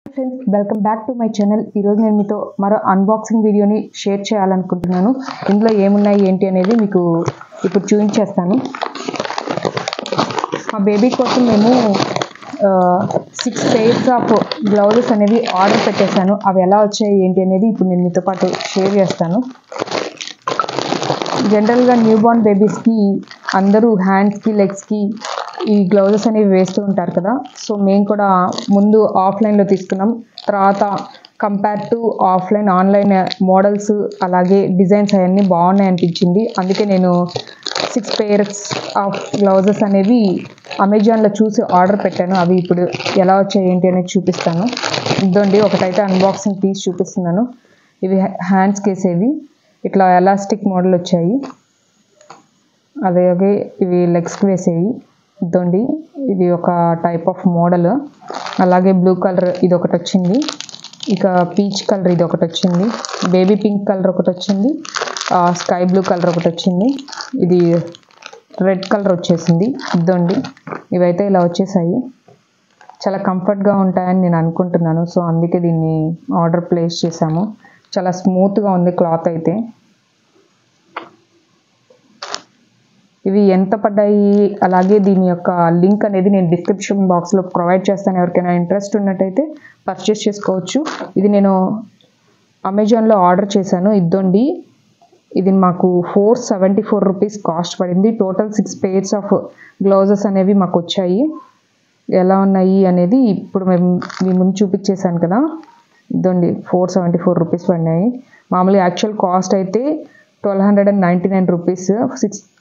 Friends, welcome back to my channel. ఈరోజు నేను మీతో మరో అన్బాక్సింగ్ వీడియోని షేర్ చేయాలనుకుంటున్నాను. ఇందులో ఏమున్నాయి ఏంటి అనేది మీకు ఇప్పుడు చూపించేస్తాను. మా బేబీ కోసం మేము 6 pairs ఆఫ్ గ్లౌజెస్ అనేవి ఆర్డర్ పెట్టేశాను. అవి ఎలా వచ్చాయి ఏంటి అనేది ఇప్పుడు నేను మీతో పాటు షేర్ చేస్తాను. జనరల్గా న్యూ బార్న్ బేబీస్కి అందరూ హ్యాండ్స్కి లెగ్స్కి ఈ గ్లౌజెస్ అనేవి వేస్తూ ఉంటారు కదా. సో మేము కూడా ముందు ఆఫ్లైన్లో తీసుకున్నాం. తర్వాత కంపేర్ టు ఆన్లైన్ మోడల్స్ అలాగే డిజైన్స్ అవన్నీ బాగున్నాయి అనిపించింది. అందుకే నేను 6 pairs ఆఫ్ గ్లౌజెస్ అనేవి అమెజాన్లో చూసి ఆర్డర్ పెట్టాను. అవి ఇప్పుడు ఎలా వచ్చాయి ఏంటి అనేది చూపిస్తాను. ఇదండి, ఒకటైతే అన్బాక్సింగ్ తీసి చూపిస్తున్నాను. ఇవి హ్యాండ్స్కి వేసేవి, ఇట్లా ఎలాస్టిక్ మోడల్ వచ్చాయి. అలాగే ఇవి లెగ్స్కి వేసేవి. ఇదండి, ఇది ఒక టైప్ ఆఫ్ మోడల్. అలాగే బ్లూ కలర్ ఇది ఒకటి వచ్చింది, ఇక పీచ్ కలర్ ఇది ఒకటి వచ్చింది, బేబీ పింక్ కలర్ ఒకటి వచ్చింది, స్కై బ్లూ కలర్ ఒకటి వచ్చింది, ఇది రెడ్ కలర్ వచ్చేసింది. ఇదండి, ఇవైతే ఇలా వచ్చేసాయి. చాలా కంఫర్ట్గా ఉంటాయని నేను అనుకుంటున్నాను. సో అందుకే దీన్ని ఆర్డర్ ప్లేస్ చేశాము. చాలా స్మూత్గా ఉంది క్లాత్ అయితే. ఇవి ఎంత పడ్డాయి, అలాగే దీని యొక్క లింక్ అనేది నేను డిస్క్రిప్షన్ బాక్స్లో ప్రొవైడ్ చేస్తాను. ఎవరికైనా ఇంట్రెస్ట్ ఉన్నట్టయితే పర్చేస్ చేసుకోవచ్చు. ఇది నేను అమెజాన్లో ఆర్డర్ చేశాను. ఇదండి, ఇది మాకు 474 రూపీస్ కాస్ట్ పడింది. టోటల్ 6 pairs ఆఫ్ గ్లౌజెస్ అనేవి మాకు వచ్చాయి. ఎలా ఉన్నాయి అనేది ఇప్పుడు మీ ముందు చూపించేశాను కదా. ఇదండి, 474 రూపీస్ పడినాయి. మామూలుగా యాక్చువల్ కాస్ట్ అయితే 1299 రూపీస్,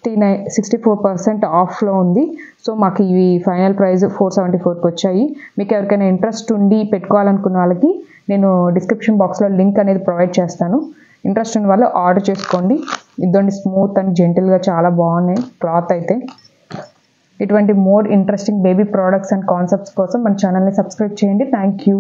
64% ఆఫ్లో ఉంది. సో మాకు ఇవి ఫైనల్ ప్రైస్ 474కి వచ్చాయి. మీకు ఎవరికైనా ఇంట్రెస్ట్ ఉండి పెట్టుకోవాలనుకున్న వాళ్ళకి నేను డిస్క్రిప్షన్ బాక్స్లో లింక్ అనేది ప్రొవైడ్ చేస్తాను. ఇంట్రెస్ట్ ఉన్న వాళ్ళు ఆర్డర్ చేసుకోండి. ఇదండి, స్మూత్ అండ్ జెంటిల్గా చాలా బాగున్నాయి క్లాత్ అయితే. ఇటువంటి more interesting baby products and concepts కోసం మన ఛానల్ని సబ్స్క్రైబ్ చేయండి. Thank you.